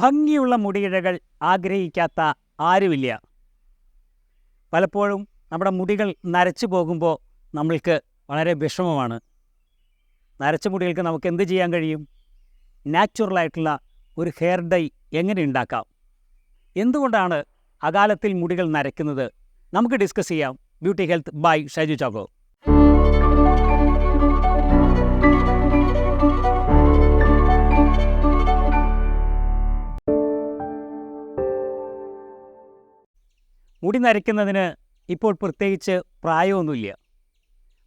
ഭംഗിയുള്ള മുടിയിഴകൾ ആഗ്രഹിക്കാത്ത ആരുമില്ല. പലപ്പോഴും നമ്മുടെ മുടികൾ നരച്ചു പോകുമ്പോൾ നമ്മൾക്ക് വളരെ വിഷമമാണ്. നരച്ച മുടികൾക്ക് നമുക്ക് എന്ത് ചെയ്യാൻ കഴിയും? നാച്ചുറലായിട്ടുള്ള ഒരു ഹെയർ ഡൈ എങ്ങനെ ഉണ്ടാക്കാം? എന്തുകൊണ്ടാണ് അകാലത്തിൽ മുടികൾ നരയ്ക്കുന്നത്? നമുക്ക് ഡിസ്കസ് ചെയ്യാം. Beauty health by Shaiju Chacko. മുടി നരയ്ക്കുന്നതിന് ഇപ്പോൾ പ്രത്യേകിച്ച് പ്രായമൊന്നുമില്ല.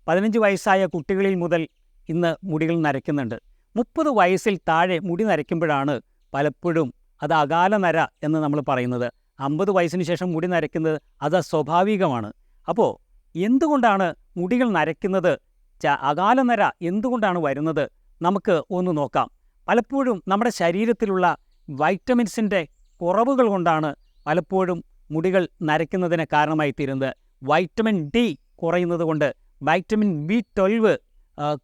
15 വയസ്സായ കുട്ടികളിൽ മുതൽ ഇന്ന് മുടികൾ നരയ്ക്കുന്നുണ്ട്. 30 വയസ്സിൽ താഴെ മുടി നരയ്ക്കുമ്പോഴാണ് പലപ്പോഴും അത് അകാല നര എന്ന് നമ്മൾ പറയുന്നത്. 50 വയസ്സിന് ശേഷം മുടി നരയ്ക്കുന്നത് അത് സ്വാഭാവികമാണ്. അപ്പോൾ എന്തുകൊണ്ടാണ് മുടികൾ നരയ്ക്കുന്നത്? അകാല നര എന്തുകൊണ്ടാണ് വരുന്നത്? നമുക്ക് ഒന്ന് നോക്കാം. പലപ്പോഴും നമ്മുടെ ശരീരത്തിലുള്ള വൈറ്റമിൻസിൻ്റെ കുറവുകൾ കൊണ്ടാണ് പലപ്പോഴും മുടികൾ നരയ്ക്കുന്നതിന് കാരണമായി തീരുന്നത്. വൈറ്റമിൻ ഡി കുറയുന്നത് കൊണ്ട്, വൈറ്റമിൻ B12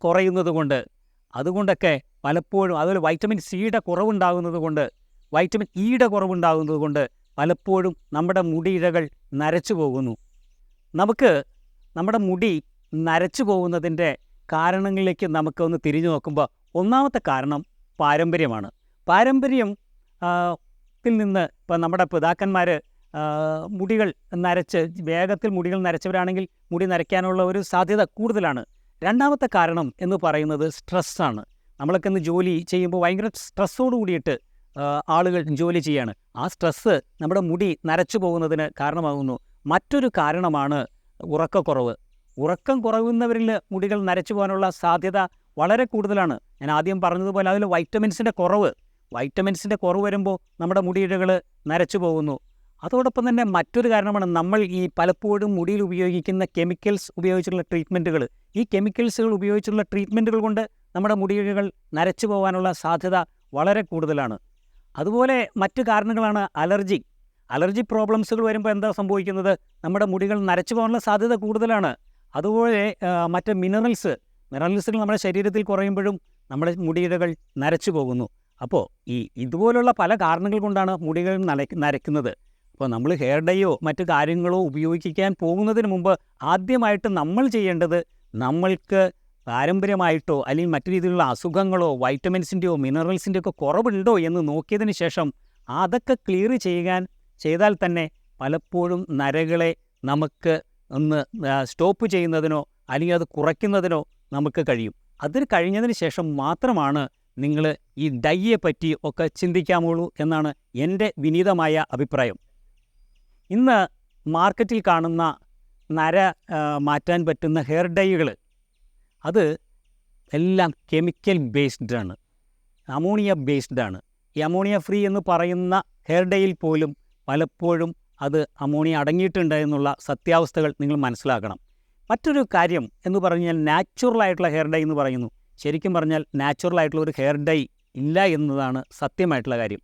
കുറയുന്നത് കൊണ്ട്, അതുകൊണ്ടൊക്കെ പലപ്പോഴും, അതുപോലെ വൈറ്റമിൻ സിയുടെ കുറവുണ്ടാകുന്നത് കൊണ്ട്, വൈറ്റമിൻ ഇയുടെ കുറവുണ്ടാകുന്നത് കൊണ്ട് പലപ്പോഴും നമ്മുടെ മുടിയിഴകൾ നരച്ചു പോകുന്നു. നമുക്ക് നമ്മുടെ മുടി നരച്ചു പോകുന്നതിൻ്റെ കാരണങ്ങളിലേക്ക് നമുക്കൊന്ന് തിരിഞ്ഞു നോക്കുമ്പോൾ ഒന്നാമത്തെ കാരണം പാരമ്പര്യമാണ്. പാരമ്പര്യം ത്തിൽ നിന്ന് ഇപ്പം നമ്മുടെ പിതാക്കന്മാർ മുടികൾ നരച്ച് വേഗത്തിൽ മുടികൾ നരച്ചവരാണെങ്കിൽ മുടി നരയ്ക്കാനുള്ള ഒരു സാധ്യത കൂടുതലാണ്. രണ്ടാമത്തെ കാരണം എന്ന് പറയുന്നത് സ്ട്രെസ്സാണ്. നമ്മളൊക്കെ ഇന്ന് ജോലി ചെയ്യുമ്പോൾ ഭയങ്കര സ്ട്രെസ്സോട് കൂടിയിട്ട് ആളുകൾ ജോലി ചെയ്യാണ്. ആ സ്ട്രെസ്സ് നമ്മുടെ മുടി നരച്ചു പോകുന്നതിന് കാരണമാകുന്നു. മറ്റൊരു കാരണമാണ് ഉറക്കക്കുറവ്. ഉറക്കം കുറയുന്നവരിൽ മുടികൾ നരച്ചു പോകാനുള്ള സാധ്യത വളരെ കൂടുതലാണ്. ഞാൻ ആദ്യം പറഞ്ഞതുപോലെ അതിൽ വൈറ്റമിൻസിൻ്റെ കുറവ് വരുമ്പോൾ നമ്മുടെ മുടിയിഴകൾ നരച്ചു പോകുന്നു. അതോടൊപ്പം തന്നെ മറ്റൊരു കാരണമാണ് നമ്മൾ ഈ പലപ്പോഴും മുടിയിൽ ഉപയോഗിക്കുന്ന കെമിക്കൽസ് ഉപയോഗിച്ചുള്ള ട്രീറ്റ്മെൻറ്റുകൾ. ഈ കെമിക്കൽസുകൾ ഉപയോഗിച്ചുള്ള ട്രീറ്റ്മെൻറ്റുകൾ കൊണ്ട് നമ്മുടെ മുടിയിഴകൾ നരച്ചു പോകാനുള്ള സാധ്യത വളരെ കൂടുതലാണ്. അതുപോലെ മറ്റു കാരണങ്ങളാണ് അലർജി പ്രോബ്ലംസുകൾ വരുമ്പോൾ എന്താ സംഭവിക്കുന്നത്? നമ്മുടെ മുടികൾ നരച്ചു പോകാനുള്ള സാധ്യത കൂടുതലാണ്. അതുപോലെ മറ്റ് മിനറൽസുകൾ നമ്മുടെ ശരീരത്തിൽ കുറയുമ്പോഴും നമ്മുടെ മുടിയിഴകൾ നരച്ചു പോകുന്നു. അപ്പോൾ ഇതുപോലുള്ള പല കാരണങ്ങൾ കൊണ്ടാണ് മുടികൾ നരയ്ക്കുന്നത്. അപ്പോൾ നമ്മൾ ഹെയർ ഡൈയോ മറ്റു കാര്യങ്ങളോ ഉപയോഗിക്കാൻ പോകുന്നതിന് മുമ്പ് ആദ്യമായിട്ട് നമ്മൾ ചെയ്യേണ്ടത്, നമ്മൾക്ക് പാരമ്പര്യമായിട്ടോ അല്ലെങ്കിൽ മറ്റു രീതിയിലുള്ള അസുഖങ്ങളോ വൈറ്റമിൻസിൻ്റെയോ മിനറൽസിൻ്റെയോ ഒക്കെ കുറവുണ്ടോ എന്ന് നോക്കിയതിന് ശേഷം അതൊക്കെ ക്ലിയർ ചെയ്താൽ തന്നെ പലപ്പോഴും നരകളെ നമുക്ക് ഒന്ന് സ്റ്റോപ്പ് ചെയ്യുന്നതിനോ അല്ലെങ്കിൽ അത് കുറയ്ക്കുന്നതിനോ നമുക്ക് കഴിയും. അതിന് കഴിഞ്ഞതിന് ശേഷം മാത്രമാണ് നിങ്ങൾ ഈ ഡൈയെ പറ്റി ഒക്കെ ചിന്തിക്കാമുള്ളൂ എന്നാണ് എൻ്റെ വിനീതമായ അഭിപ്രായം. ഇന്ന് മാർക്കറ്റിൽ കാണുന്ന നര മാറ്റാൻ പറ്റുന്ന ഹെയർ ഡൈകൾ അത് എല്ലാം കെമിക്കൽ ബേസ്ഡാണ്, അമോണിയ ബേസ്ഡാണ്. ഈ അമോണിയ ഫ്രീ എന്ന് പറയുന്ന ഹെയർ ഡൈയിൽ പോലും പലപ്പോഴും അത് അമോണിയ അടങ്ങിയിട്ടുണ്ട് എന്നുള്ള സത്യാവസ്ഥകൾ നിങ്ങൾ മനസ്സിലാക്കണം. മറ്റൊരു കാര്യം എന്ന് പറഞ്ഞാൽ നാച്ചുറലായിട്ടുള്ള ഹെയർ ഡൈ എന്ന് പറയുന്നു. ശരിക്കും പറഞ്ഞാൽ നാച്ചുറലായിട്ടുള്ള ഒരു ഹെയർ ഡൈ ഇല്ല എന്നതാണ് സത്യമായിട്ടുള്ള കാര്യം.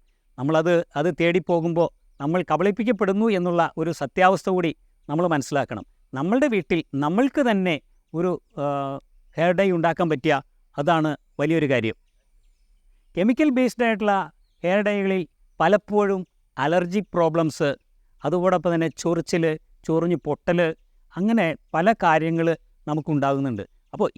അത് തേടിപ്പോകുമ്പോൾ നമ്മൾ കബളിപ്പിക്കപ്പെടുന്നു എന്നുള്ള ഒരു സത്യാവസ്ഥ കൂടി നമ്മൾ മനസ്സിലാക്കണം. നമ്മളുടെ വീട്ടിൽ നമ്മൾക്ക് തന്നെ ഒരു ഹെയർ ഡൈ ഉണ്ടാക്കാൻ പറ്റിയ അതാണ് വലിയൊരു കാര്യം. കെമിക്കൽ ബേസ്ഡ് ആയിട്ടുള്ള ഹെയർ ഡൈകളിൽ പലപ്പോഴും അലർജി പ്രോബ്ലംസ്, അതോടൊപ്പം തന്നെ ചൊറിഞ്ഞ് പൊട്ടൽ, അങ്ങനെ പല കാര്യങ്ങൾ നമുക്കുണ്ടാകുന്നുണ്ട്. അപ്പോൾ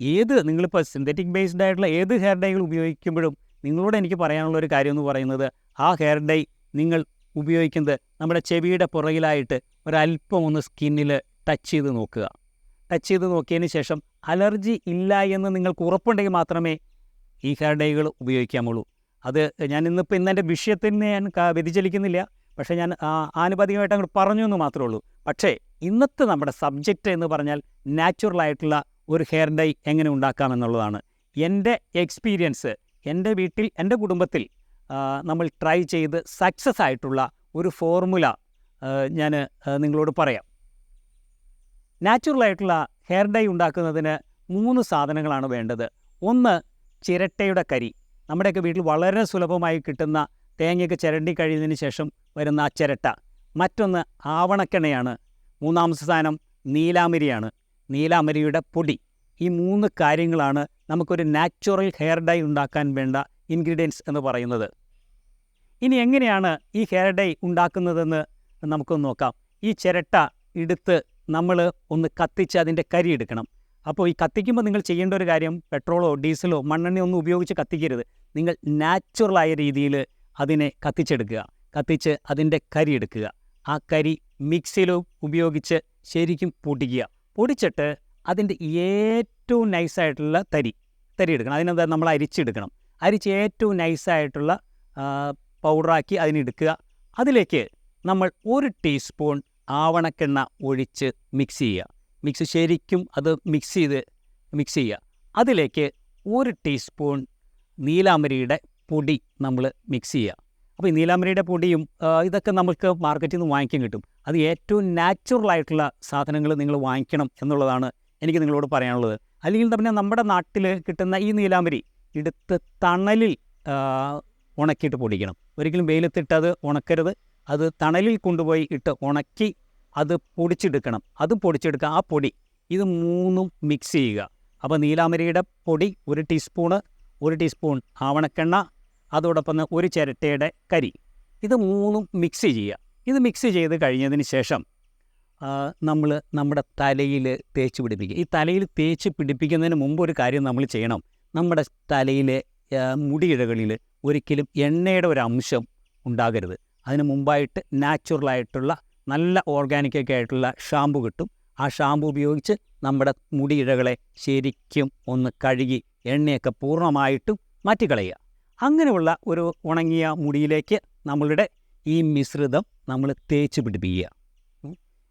നിങ്ങളിപ്പോൾ സിന്തറ്റിക് ബേസ്ഡ് ആയിട്ടുള്ള ഏത് ഹെയർ ഡൈകൾ ഉപയോഗിക്കുമ്പോഴും നിങ്ങളോട് എനിക്ക് പറയാനുള്ള ഒരു കാര്യം എന്ന് പറയുന്നത്, ആ ഹെയർ ഡൈ നിങ്ങൾ ഉപയോഗിക്കുന്നത് നമ്മുടെ ചെവിയുടെ പുറകിലായിട്ട് ഒരല്പം ഒന്ന് സ്കിന്നിൽ ടച്ച് ചെയ്ത് നോക്കിയതിന് ശേഷം അലർജി ഇല്ല എന്ന് നിങ്ങൾക്ക് ഉറപ്പുണ്ടെങ്കിൽ മാത്രമേ ഈ ഹെയർ ഡൈകൾ ഉപയോഗിക്കാമുള്ളൂ. അത് ഞാൻ ഇന്നെൻ്റെ വിഷയത്തിന് ഞാൻ വ്യതിചലിക്കുന്നില്ല, പക്ഷേ ഞാൻ ആനുപാതികമായിട്ട് അങ്ങോട്ട് പറഞ്ഞു എന്ന് മാത്രമേ ഉള്ളൂ. പക്ഷേ ഇന്നത്തെ നമ്മുടെ സബ്ജക്റ്റ് എന്ന് പറഞ്ഞാൽ നാച്ചുറലായിട്ടുള്ള ഒരു ഹെയർ ഡൈ എങ്ങനെ ഉണ്ടാക്കാമെന്നുള്ളതാണ്. എൻ്റെ എക്സ്പീരിയൻസ്, എൻ്റെ വീട്ടിൽ എൻ്റെ കുടുംബത്തിൽ നമ്മൾ ട്രൈ ചെയ്ത് സക്സസ് ആയിട്ടുള്ള ഒരു ഫോർമുല ഞാൻ നിങ്ങളോട് പറയാം. നാച്ചുറലായിട്ടുള്ള ഹെയർ ഡൈ ഉണ്ടാക്കുന്നതിന് 3 സാധനങ്ങളാണ് വേണ്ടത്. ഒന്ന്, ചിരട്ടയുടെ കരി. നമ്മുടെയൊക്കെ വീട്ടിൽ വളരെ സുലഭമായി കിട്ടുന്ന തേങ്ങയൊക്കെ ചിരണ്ടി കഴിയുന്നതിന് ശേഷം വരുന്ന ആ ചിരട്ട. മറ്റൊന്ന് ആവണക്കെണ്ണയാണ്. മൂന്നാമത്തെ സാധനം നീലാമരിയാണ്, നീലാമരിയുടെ പൊടി. ഈ 3 കാര്യങ്ങളാണ് നമുക്കൊരു നാച്ചുറൽ ഹെയർ ഡൈ ഉണ്ടാക്കാൻ വേണ്ട ഇൻഗ്രീഡിയൻസ് എന്ന് പറയുന്നത്. ഇനി എങ്ങനെയാണ് ഈ ഹെയർ ഡൈ ഉണ്ടാക്കുന്നതെന്ന് നമുക്കൊന്ന് നോക്കാം. ഈ ചിരട്ട എടുത്ത് നമ്മൾ ഒന്ന് കത്തിച്ച് അതിൻ്റെ കരി എടുക്കണം. അപ്പോൾ ഈ കത്തിക്കുമ്പോൾ നിങ്ങൾ ചെയ്യേണ്ട ഒരു കാര്യം, പെട്രോളോ ഡീസലോ മണ്ണെണ്ണയോ ഒന്നും ഉപയോഗിച്ച് കത്തിക്കരുത്. നിങ്ങൾ നാച്ചുറലായ രീതിയിൽ അതിനെ കത്തിച്ചെടുക്കുക. കത്തിച്ച് അതിൻ്റെ കരി എടുക്കുക. ആ കരി മിക്സിയിൽ ഉപയോഗിച്ച് ശരിക്കും പൊടിക്കുക. പൊടിച്ചിട്ട് അതിൻ്റെ ഏറ്റവും നൈസായിട്ടുള്ള തരി എടുക്കണം. അതിനെന്താ, നമ്മൾ അരിച്ചെടുക്കണം. അരിച്ച് ഏറ്റവും നൈസായിട്ടുള്ള പൗഡറാക്കി അതിനെടുക്കുക. അതിലേക്ക് നമ്മൾ 1 ടീസ്പൂൺ ആവണക്കെണ്ണ ഒഴിച്ച് മിക്സ് ചെയ്യുക. ശരിക്കും അത് മിക്സ് ചെയ്യുക. അതിലേക്ക് 1 ടീസ്പൂൺ നീലാംബരിയുടെ പൊടി നമ്മൾ മിക്സ് ചെയ്യുക. അപ്പോൾ ഈ നീലാംബരിയുടെ പൊടിയും ഇതൊക്കെ നമുക്ക് മാർക്കറ്റിൽ നിന്ന് വാങ്ങിക്കാൻ കിട്ടും. അത് ഏറ്റവും നാച്ചുറലായിട്ടുള്ള സാധനങ്ങൾ നിങ്ങൾ വാങ്ങിക്കണം എന്നുള്ളതാണ് എനിക്ക് നിങ്ങളോട് പറയാനുള്ളത്. അല്ലെങ്കിൽ തന്നെ നമ്മുടെ നാട്ടിൽ കിട്ടുന്ന ഈ നീലാംബരി എടുത്ത് തണലിൽ ഉണക്കിയിട്ട് പൊടിക്കണം. ഒരിക്കലും വെയിലത്തിട്ട് അത് ഉണക്കരുത്. അത് തണലിൽ കൊണ്ടുപോയി ഇട്ട് ഉണക്കി അത് പൊടിച്ചെടുക്കണം. അതും പൊടിച്ചെടുക്കുക. ആ പൊടി ഇത് 3ഉം മിക്സ് ചെയ്യുക. അപ്പോൾ നീലാംബരിയുടെ പൊടി 1 ടീസ്പൂണ്, 1 ടീസ്പൂൺ ആവണക്കെണ്ണ, അതോടൊപ്പം 1 ചിരട്ടയുടെ കരി, ഇത് 3ഉം മിക്സ് ചെയ്യുക. ഇത് മിക്സ് ചെയ്ത് കഴിഞ്ഞതിന് ശേഷം നമ്മൾ നമ്മുടെ തലയിൽ തേച്ച് പിടിപ്പിക്കുക. ഈ തലയിൽ തേച്ച് പിടിപ്പിക്കുന്നതിന് മുമ്പ് ഒരു കാര്യം നമ്മൾ ചെയ്യണം. നമ്മുടെ തലയിലെ മുടിയിഴകളിൽ ഒരിക്കലും എണ്ണയുടെ ഒരു അംശം ഉണ്ടാകരുത്. അതിന് മുമ്പായിട്ട് നാച്ചുറലായിട്ടുള്ള നല്ല ഓർഗാനിക്കൊക്കെ ആയിട്ടുള്ള ഷാമ്പു കിട്ടും. ആ ഷാമ്പു ഉപയോഗിച്ച് നമ്മുടെ മുടിയിഴകളെ ശരിക്കും ഒന്ന് കഴുകി എണ്ണയൊക്കെ പൂർണ്ണമായിട്ടും മാറ്റിക്കളയുക. അങ്ങനെയുള്ള ഒരു ഉണങ്ങിയ മുടിയിലേക്ക് നമ്മളുടെ ഈ മിശ്രിതം നമ്മൾ തേച്ച് പിടിപ്പിക്കുക.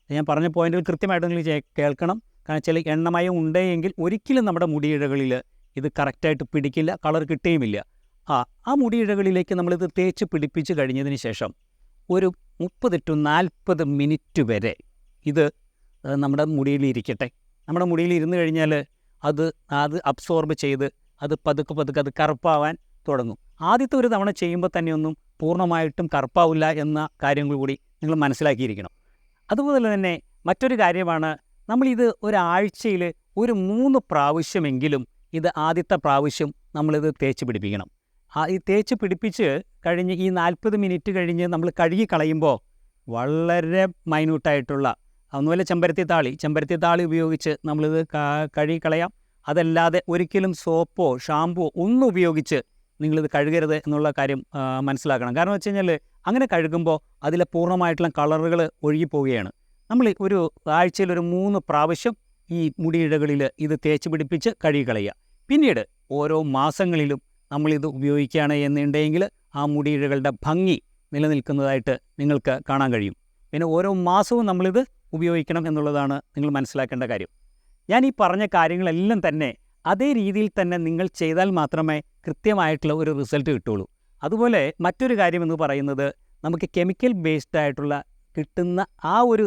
ഞാൻ പറഞ്ഞ പോയിന്റുകൾ കൃത്യമായിട്ട് നിങ്ങൾ കേൾക്കണം. കാരണം ചില എണ്ണമയം ഉണ്ടെങ്കിൽ ഒരിക്കലും നമ്മുടെ മുടിയിഴകളിൽ ഇത് കറക്റ്റായിട്ട് പിടിക്കില്ല, കളർ കിട്ടുകയുമില്ല. ആ മുടിയിഴകളിലേക്ക് നമ്മളിത് തേച്ച് പിടിപ്പിച്ച് കഴിഞ്ഞതിന് ശേഷം ഒരു 30 to 40 മിനിറ്റ് വരെ ഇത് നമ്മുടെ മുടിയിൽ ഇരിക്കട്ടെ. നമ്മുടെ മുടിയിൽ ഇരുന്ന് കഴിഞ്ഞാൽ അത് അബ്സോർബ് ചെയ്ത് അത് പതുക്കെ അത് കറുപ്പാവാൻ തുടങ്ങും. ആദ്യത്തെ ഒരു തവണ ചെയ്യുമ്പോൾ തന്നെയൊന്നും പൂർണ്ണമായിട്ടും കറുപ്പാവില്ല എന്ന കാര്യങ്ങൾ കൂടി നിങ്ങൾ മനസ്സിലാക്കിയിരിക്കണം. അതുപോലെ തന്നെ മറ്റൊരു കാര്യമാണ്, നമ്മളിത് ഒരാഴ്ചയിൽ ഒരു 3 പ്രാവശ്യമെങ്കിലും ഇത് ആദ്യത്തെ പ്രാവശ്യം നമ്മളിത് തേച്ച് പിടിപ്പിക്കണം. ഈ തേച്ച് പിടിപ്പിച്ച് കഴിഞ്ഞ് ഈ 40 മിനിറ്റ് കഴിഞ്ഞ് നമ്മൾ കഴുകി കളയുമ്പോൾ വളരെ മൈന്യൂട്ടായിട്ടുള്ള ഒന്നുമല്ല ചെമ്പരത്തി താളി ഉപയോഗിച്ച് നമ്മളിത് കഴുകി കളയാം. അതല്ലാതെ ഒരിക്കലും സോപ്പോ ഷാമ്പുവോ ഒന്നും ഉപയോഗിച്ച് നിങ്ങളിത് കഴുകരുത് എന്നുള്ള കാര്യം മനസ്സിലാക്കണം. കാരണം വെച്ച് കഴിഞ്ഞാൽ അങ്ങനെ കഴുകുമ്പോൾ അതിലെ പൂർണ്ണമായിട്ടുള്ള കളറുകൾ ഒഴുകിപ്പോവുകയാണ്. നമ്മൾ ഒരു ആഴ്ചയിൽ ഒരു 3 പ്രാവശ്യം ഈ മുടിയിഴകളിൽ ഇത് തേച്ച് പിടിപ്പിച്ച് കഴുകി കളയുക. പിന്നീട് ഓരോ മാസങ്ങളിലും നമ്മളിത് ഉപയോഗിക്കുകയാണ് എന്നുണ്ടെങ്കിൽ ആ മുടിയിഴകളുടെ ഭംഗി നിലനിൽക്കുന്നതായിട്ട് നിങ്ങൾക്ക് കാണാൻ കഴിയും. പിന്നെ ഓരോ മാസവും നമ്മളിത് ഉപയോഗിക്കണം എന്നുള്ളതാണ് നിങ്ങൾ മനസ്സിലാക്കേണ്ട കാര്യം. ഞാൻ ഈ പറഞ്ഞ കാര്യങ്ങളെല്ലാം തന്നെ അതേ രീതിയിൽ തന്നെ നിങ്ങൾ ചെയ്താൽ മാത്രമേ കൃത്യമായിട്ടുള്ള ഒരു റിസൾട്ട് കിട്ടുള്ളൂ. അതുപോലെ മറ്റൊരു കാര്യമെന്ന് പറയുന്നത്, നമുക്ക് കെമിക്കൽ ബേസ്ഡ് ആയിട്ടുള്ള കിട്ടുന്ന ആ ഒരു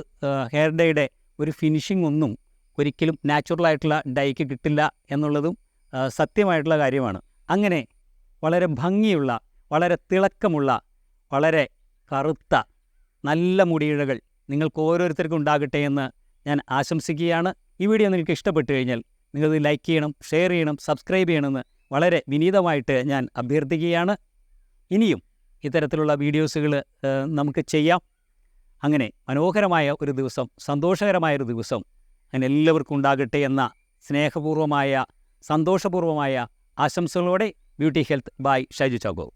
ഹെയർ ഡൈയുടെ ഒരു ഫിനിഷിംഗ് ഒന്നും ഒരിക്കലും നാച്ചുറലായിട്ടുള്ള ഡൈക്ക് കിട്ടില്ല എന്നുള്ളതും സത്യമായിട്ടുള്ള കാര്യമാണ്. അങ്ങനെ വളരെ ഭംഗിയുള്ള, വളരെ തിളക്കമുള്ള, വളരെ കറുത്ത നല്ല മുടിയിഴകൾ നിങ്ങൾക്ക് ഓരോരുത്തർക്കും ഉണ്ടാകട്ടെ എന്ന് ഞാൻ ആശംസിക്കുകയാണ്. ഈ വീഡിയോ നിങ്ങൾക്ക് ഇഷ്ടപ്പെട്ടു കഴിഞ്ഞാൽ നിങ്ങളിത് ലൈക്ക് ചെയ്യണം, ഷെയർ ചെയ്യണം, സബ്സ്ക്രൈബ് ചെയ്യണമെന്ന് വളരെ വിനീതമായിട്ട് ഞാൻ അഭ്യർത്ഥിക്കുകയാണ്. ഇനിയും ഇത്തരത്തിലുള്ള വീഡിയോസുകൾ നമുക്ക് ചെയ്യാം. അങ്ങനെ മനോഹരമായ ഒരു ദിവസം, സന്തോഷകരമായൊരു ദിവസം അങ്ങനെ എല്ലാവർക്കും ഉണ്ടാകട്ടെ എന്ന സ്നേഹപൂർവമായ, സന്തോഷപൂർവമായ ആശംസകളോടെ beauty health by Shaiju Chacko.